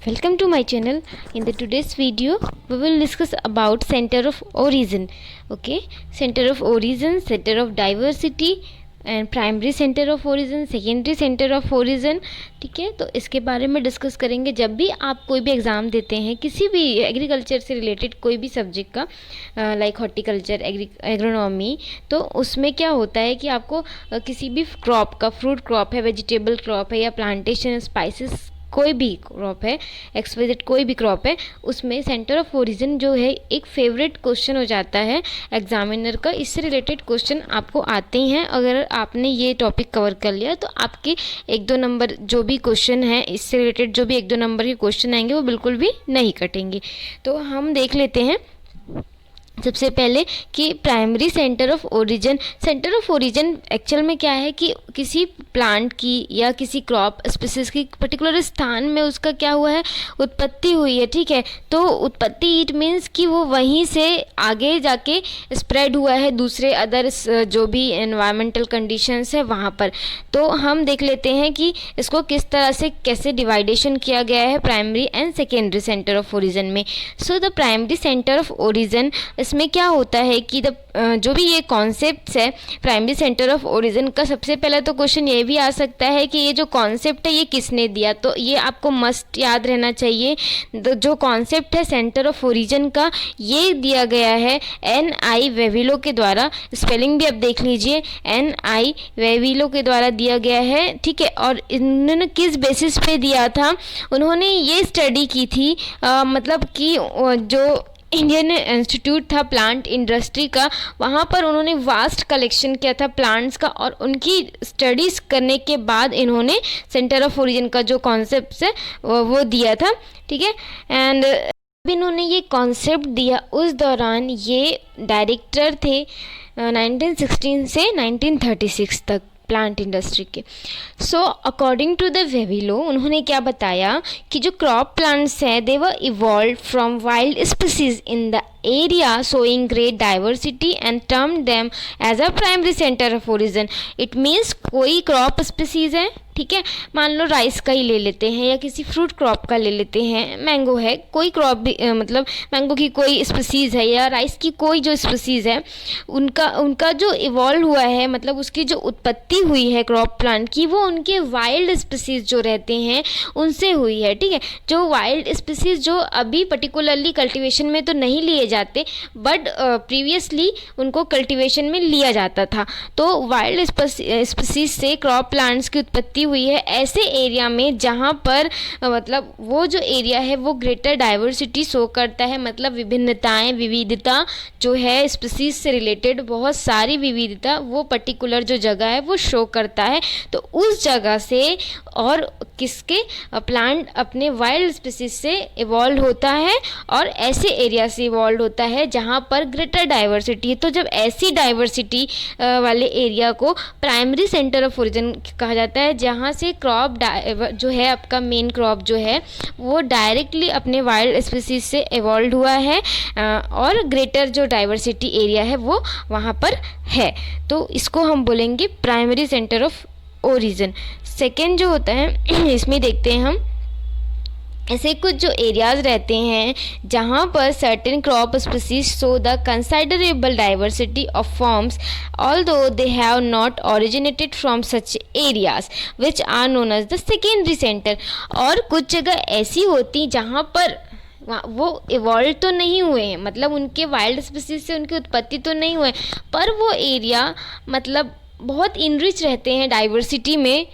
Welcome to my channel. In the today's video we will discuss about center of origin. Okay, center of origin, center of diversity and primary centre of origin, secondary centre of origin. ठीक है, तो इसके बारे में discuss करेंगे. जब भी आप कोई भी एग्ज़ाम देते हैं किसी भी एग्रीकल्चर से रिलेटेड कोई भी सब्जेक्ट का, लाइक हॉर्टिकल्चर, एग्रोनॉमी, तो उसमें क्या होता है कि आपको किसी भी क्रॉप का, फ्रूट क्रॉप है, वेजिटेबल क्रॉप है या प्लांटेशन, स्पाइसेस, कोई भी क्रॉप है, एक्सवाइजेड कोई भी क्रॉप है, उसमें सेंटर ऑफ ओरिजिन जो है एक फेवरेट क्वेश्चन हो जाता है एग्जामिनर का. इससे रिलेटेड क्वेश्चन आपको आते ही हैं. अगर आपने ये टॉपिक कवर कर लिया तो आपके 1-2 नंबर जो भी क्वेश्चन है, इससे रिलेटेड जो भी 1-2 नंबर के क्वेश्चन आएंगे वो बिल्कुल भी नहीं कटेंगे. तो हम देख लेते हैं सबसे पहले कि primary centre of origin. Centre of origin actual में क्या है कि किसी प्लांट की या किसी क्रॉप स्पीसीज की पर्टिकुलर स्थान में उसका क्या हुआ है, उत्पत्ति हुई है. ठीक है, तो उत्पत्ति इट मीन्स कि वो वहीं से आगे जाके स्प्रेड हुआ है दूसरे अदर जो भी एनवायरमेंटल कंडीशंस है वहाँ पर. तो हम देख लेते हैं कि इसको किस तरह से कैसे डिवाइडेशन किया गया है primary and secondary centre of origin में. So the primary centre of origin, इसमें क्या होता है कि जो भी ये कॉन्सेप्ट्स है प्राइमरी सेंटर ऑफ ओरिजिन का, सबसे पहले तो क्वेश्चन ये भी आ सकता है कि ये जो कॉन्सेप्ट है ये किसने दिया. तो ये आपको मस्ट याद रहना चाहिए. जो कॉन्सेप्ट है सेंटर ऑफ ओरिजिन का, ये दिया गया है N.I. वेविलो के द्वारा. स्पेलिंग भी आप देख लीजिए, N.I. वेविलो के द्वारा दिया गया है. ठीक है, और इन्होंने किस बेसिस पे दिया था, उन्होंने ये स्टडी की थी, मतलब कि जो इंडियन इंस्टीट्यूट था प्लांट इंडस्ट्री का, वहाँ पर उन्होंने वास्ट कलेक्शन किया था प्लांट्स का, और उनकी स्टडीज़ करने के बाद इन्होंने सेंटर ऑफ ओरिजिन का जो कॉन्सेप्ट है वो दिया था. ठीक है, एंड इन्होंने ये कॉन्सेप्ट दिया उस दौरान ये डायरेक्टर थे 1916 से 1936 तक प्लांट इंडस्ट्री के. So according to the Vavilov, उन्होंने क्या बताया कि जो क्रॉप प्लांट्स हैं they were evolve from wild species in the area showing great diversity and term them as a primary centre of origin. It means कोई crop species है, ठीक है, मान लो राइस का ही ले लेते हैं या किसी फ्रूट क्रॉप का ले लेते हैं, मैंगो है, कोई क्रॉप भी मतलब मैंगो की कोई स्पीसीज़ है या राइस की कोई जो स्पीसीज़ है, उनका जो इवॉल्व हुआ है, मतलब उसकी जो उत्पत्ति हुई है क्रॉप प्लांट की, वो उनके वाइल्ड स्पीसीज़ जो रहते हैं उनसे हुई है. ठीक है, जो वाइल्ड स्पीसीज़ जो अभी पर्टिकुलरली कल्टिवेशन में तो नहीं लिए जाते, बट प्रीवियसली उनको कल्टिवेशन में लिया जाता था. तो वाइल्ड स्पीसीज से क्रॉप प्लांट्स की उत्पत्ति हुई है ऐसे एरिया में जहाँ पर मतलब वो जो एरिया है वो ग्रेटर डाइवर्सिटी शो करता है, मतलब विभिन्नताएं, विविधता जो है स्पीसीज से रिलेटेड बहुत सारी विविधता वो पर्टिकुलर जो जगह है वो शो करता है. तो उस जगह से और किसके प्लांट अपने वाइल्ड स्पीसीज से इवॉल्व होता है और ऐसे एरिया से इवॉल्व होता है जहाँ पर ग्रेटर डाइवर्सिटी है. तो जब ऐसी डाइवर्सिटी वाले एरिया को प्राइमरी सेंटर ऑफ ओरिजिन कहा जाता है, जहाँ से क्रॉप जो है आपका मेन क्रॉप जो है वो डायरेक्टली अपने वाइल्ड स्पीसीज से इवॉल्व हुआ है और ग्रेटर जो डाइवर्सिटी एरिया है वो वहाँ पर है. तो इसको हम बोलेंगे primary centre of origin. Second जो होता है इसमें देखते हैं हम ऐसे कुछ जो एरियाज़ रहते हैं जहाँ पर certain crop species show the considerable diversity of forms although they have not originated from such areas which are known as the secondary centre. और कुछ जगह ऐसी होती जहाँ पर वो इवॉल्व तो नहीं हुए हैं, मतलब उनके वाइल्ड स्पीसीज से उनकी उत्पत्ति तो नहीं हुए, पर वो एरिया मतलब बहुत इनरिच रहते हैं डाइवर्सिटी में.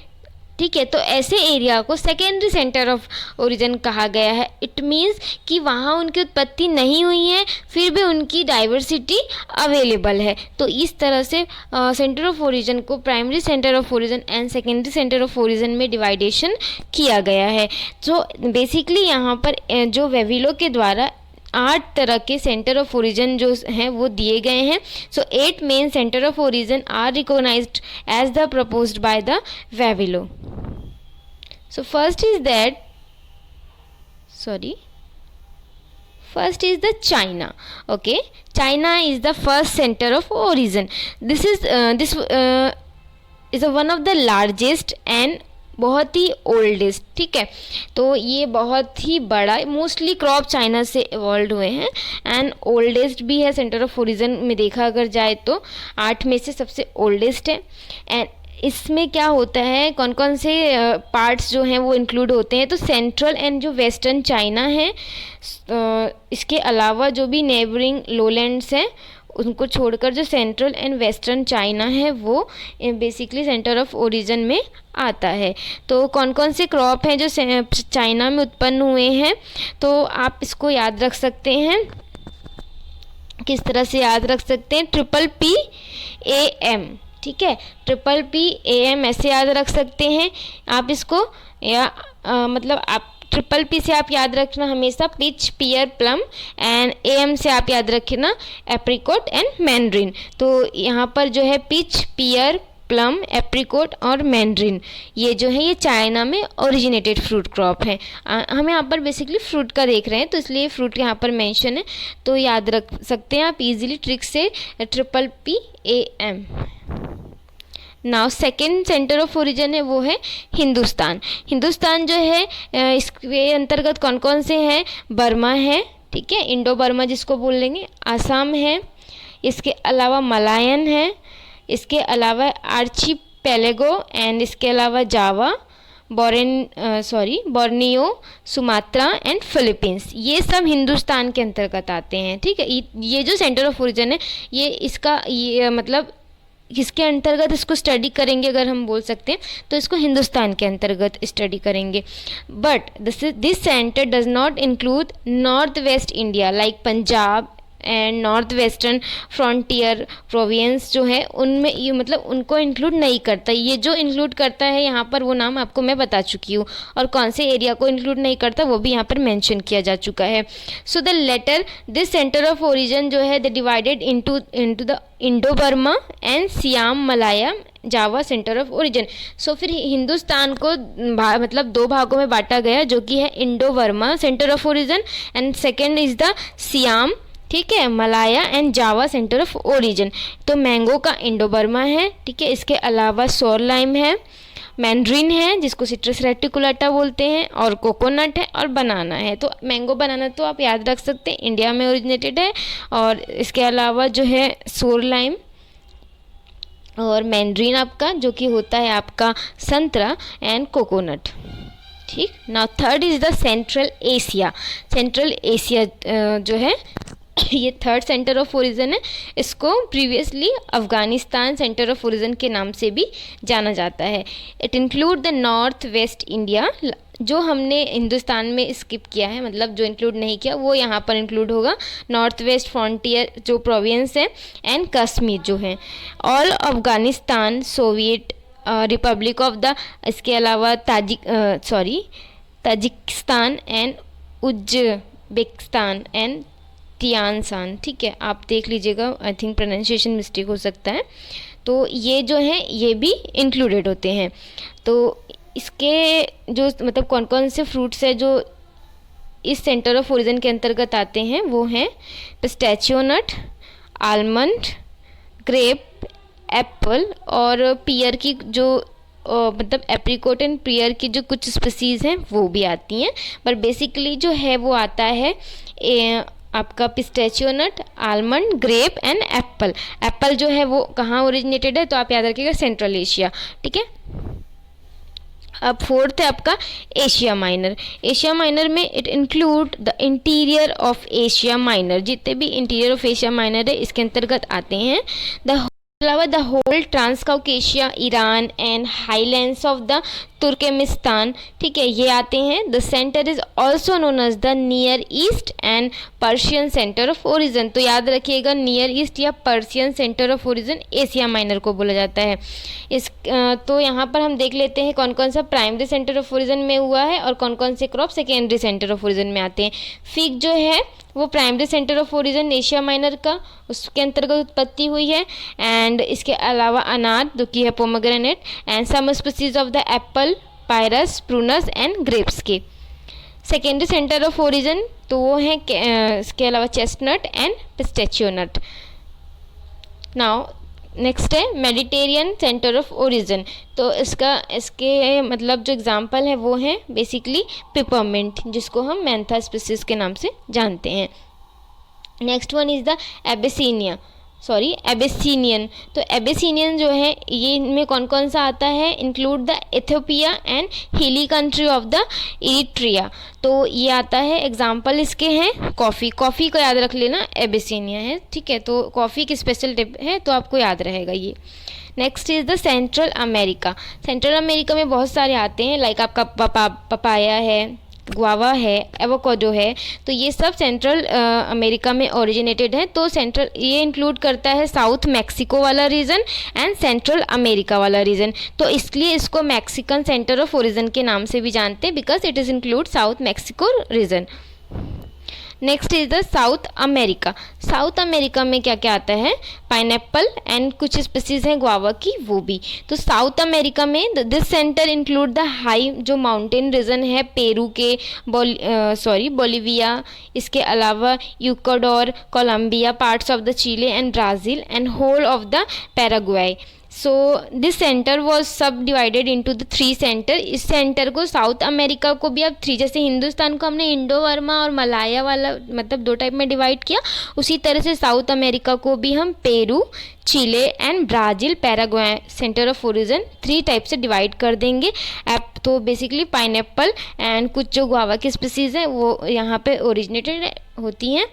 ठीक है, तो ऐसे एरिया को सेकेंडरी सेंटर ऑफ ओरिजिन कहा गया है. इट मीन्स कि वहाँ उनकी उत्पत्ति नहीं हुई है फिर भी उनकी डाइवर्सिटी अवेलेबल है. तो इस तरह से सेंटर ऑफ ओरिजिन को primary centre of origin and secondary centre of origin में डिवाइडेशन किया गया है. तो बेसिकली यहाँ पर जो वेविलो के द्वारा 8 तरह के सेंटर ऑफ ओरिजिन जो हैं वो दिए गए हैं. So 8 main centre of origin are recognised as the proposed by the Vavilov. So first is the China. Okay, China is the first center of origin. This is one of the largest and बहुत ही oldest, ठीक है। तो ये बहुत ही बड़ा, mostly crop China से evolve हुए हैं एंड ओल्डेस्ट भी है। सेंटर ऑफ ओरिजिन में देखा अगर जाए तो 8 में से सबसे ओल्डेस्ट है। एंड इसमें क्या होता है, कौन कौन से पार्ट्स जो हैं वो इंक्लूड होते हैं, तो सेंट्रल एंड जो वेस्टर्न चाइना है, इसके अलावा जो भी नेबरिंग लोलैंड्स हैं उनको छोड़कर जो सेंट्रल एंड वेस्टर्न चाइना है वो बेसिकली सेंटर ऑफ ओरिजिन में आता है। तो कौन कौन से क्रॉप हैं जो चाइना में उत्पन्न हुए हैं, तो आप इसको याद रख सकते हैं। किस तरह से याद रख सकते हैं, PPPAM, ठीक है, PPPAM ऐसे याद रख सकते हैं आप इसको, या मतलब आप PPP से आप याद रखना हमेशा peach, pear, plum, and AM से आप याद रखना एप्रिकॉट एंड मैंड्रिन। तो यहाँ पर जो है पीच, पियर, प्लम, एप्रिकॉट और मैंड्रिन, ये जो है ये चाइना में ओरिजिनेटेड फ्रूट क्रॉप है। हम यहाँ पर बेसिकली फ्रूट का देख रहे हैं तो इसलिए फ्रूट यहाँ पर मेंशन है, तो याद रख सकते हैं आप इजीली ट्रिक से PPPAM। Now second centre of origin है वो है हिंदुस्तान। हिंदुस्तान जो है इसके अंतर्गत कौन कौन से हैं, बर्मा है, ठीक है, इंडो बर्मा जिसको बोल लेंगे, आसाम है, इसके अलावा मलायन है, इसके अलावा आर्चीपेलागो एंड इसके अलावा जावा, बोर्नियो, सुमात्रा एंड फिलीपींस, ये सब हिंदुस्तान के अंतर्गत आते हैं, ठीक है। ये जो सेंटर ऑफ ओरिजिन है ये मतलब किसके अंतर्गत इसको स्टडी करेंगे अगर हम बोल सकते हैं तो इसको हिंदुस्तान के अंतर्गत स्टडी करेंगे। But this centre does not include north west India like Punjab and north western frontier province जो है उनमें ये मतलब उनको इंक्लूड नहीं करता। ये जो इंक्लूड करता है यहाँ पर वो नाम आपको मैं बता चुकी हूँ, और कौन से एरिया को इंक्लूड नहीं करता वो भी यहाँ पर मेंशन किया जा चुका है। So the latter this centre of origin जो है the divided into the Indo Burma and Siam Malaya Java centre of origin. So फिर हिंदुस्तान को मतलब 2 भागों में बांटा गया जो कि है Indo Burma centre of origin and second is the SIAM, ठीक है, Malaya and Java centre of origin. तो मैंगो का इंडो बर्मा है, ठीक है, इसके अलावा सोर लाइम है, मैंड्रिन है जिसको सिट्रस रेटिकुलाटा बोलते हैं, और कोकोनट है और बनाना है। तो मैंगो बनाना तो आप याद रख सकते हैं इंडिया में ओरिजिनेटेड है, और इसके अलावा जो है सोर लाइम और मैंड्रिन आपका जो कि होता है आपका संतरा एंड कोकोनट, ठीक। Now third is the central Asia. Central Asia जो है ये थर्ड सेंटर ऑफ ओरिजिन है। इसको previously Afghanistan centre of origin के नाम से भी जाना जाता है। It include the north west India, जो हमने हिंदुस्तान में स्किप किया है, मतलब जो इंक्लूड नहीं किया वो यहाँ पर इंक्लूड होगा। नॉर्थ वेस्ट फ्रंटियर जो प्रोविंस है एंड कश्मीर जो है, all Afghanistan, Soviet Republic of the, इसके अलावा ताजिकिस्तान एंड उज्बेकिस्तान एंड तियानसान, ठीक है, आप देख लीजिएगा, आई थिंक प्रोनाउंसिएशन मिस्टेक हो सकता है। तो ये जो है ये भी इंक्लूडेड होते हैं। तो इसके जो मतलब कौन कौन से फ्रूट्स है जो इस सेंटर ऑफ ओरिजिन के अंतर्गत आते हैं वो हैं pistachio nut, almond, grep, Apple और पियर की जो मतलब एप्रिकॉट एंड पियर की जो कुछ स्पीसीज़ हैं वो भी आती हैं। पर बेसिकली जो है वो आता है आपका pistachio nut, almond, grape and apple. Apple जो है वो कहाँ ओरिजिनेटेड है तो आप याद रखिएगा सेंट्रल एशिया, ठीक है। अब फोर्थ है आपका एशिया माइनर। एशिया माइनर में it include the interior of Asia minor, जितने भी इंटीरियर ऑफ एशिया माइनर है इसके अंतर्गत आते हैं। अलावा the whole Transcaucasia, Iran and highlands of the Turkmenistan, ठीक है, ये आते हैं। The centre is also known as the near east and Persian centre of origin. तो याद रखिएगा नियर ईस्ट या Persian centre of origin Asia Minor को बोला जाता है। तो यहाँ पर हम देख लेते हैं कौन कौन सा प्राइमरी सेंटर ऑफ ओरिजिन में हुआ है और कौन कौन से crop secondary centre of origin में आते हैं। फिग जो है वो primary centre of origin Asia minor का उसके अंतर्गत उत्पत्ति हुई है। एंड इसके अलावा अनार जो कि है pomegranate and some species of the apple, pyrus, prunus and grapes के। सेकेंडरी सेंटर ऑफ ओरिजिन तो वो है इसके अलावा chestnut and pistachio nut. Now next है मेडिटेरियन सेंटर ऑफ ओरिजिन। तो इसके मतलब जो एग्जांपल है वो है बेसिकली पिपरमिंट, जिसको हम मैंथा स्पीसीज के नाम से जानते हैं। Next one is the Abyssinian. तो एबेसिनियन जो है ये इनमें कौन कौन सा आता है, इंक्लूड द इथियोपिया एंड हिली कंट्री ऑफ द इरिट्रिया। तो ये आता है, एग्जाम्पल इसके हैं कॉफ़ी को याद रख लेना, एबेसिनिया है, ठीक है। तो कॉफ़ी की स्पेशल टिप है तो आपको याद रहेगा ये। Next is the central America. Central America में बहुत सारे आते हैं, लाइक आपका पपाया है, गुआवा है, एवोकाडो है। तो ये सब सेंट्रल अमेरिका में ओरिजिनेटेड है। तो सेंट्रल ये इंक्लूड करता है साउथ मैक्सिको वाला रीजन एंड सेंट्रल अमेरिका वाला रीजन। तो इसलिए इसको मैक्सिकन सेंटर ऑफ ओरिजिन के नाम से भी जानते हैं, because it is include south Mexico region. Next is the south America. South America में क्या क्या आता है, पाइनएप्पल एंड कुछ स्पीसीज हैं गुआवा की, वो भी। तो साउथ अमेरिका में this centre include the high जो माउंटेन रीजन है पेरू के, बोलिविया, इसके अलावा Ecuador, Colombia, parts of the Chile and Brazil and whole of the Paraguay. So this centre was subdivided into the 3 centre. इस centre को south America को भी अब 3, जैसे हिंदुस्तान को हमने इंडो वर्मा और मलाया वाला मतलब 2 टाइप में डिवाइड किया, उसी तरह से साउथ अमेरिका को भी हम Peru, Chile and Brazil, Paraguay centre of origin 3 type से डिवाइड कर देंगे। तो बेसिकली पाइनएप्पल एंड कुछ जो गुआवा की स्पीसीज़ हैं वो यहाँ पे ओरिजिनेटेड होती हैं,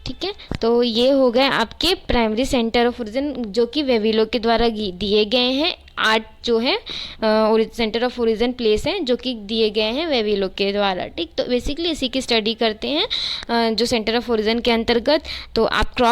ठीक है। तो ये हो गए आपके प्राइमरी सेंटर ऑफ ओरिजिन जो कि वेविलो के द्वारा दिए गए हैं। 8 जो है सेंटर ऑफ ओरिजिन प्लेस हैं जो कि दिए गए हैं वेविलो के द्वारा, ठीक। तो बेसिकली इसी की स्टडी करते हैं जो सेंटर ऑफ ओरिजिन के अंतर्गत। तो आप क्रॉप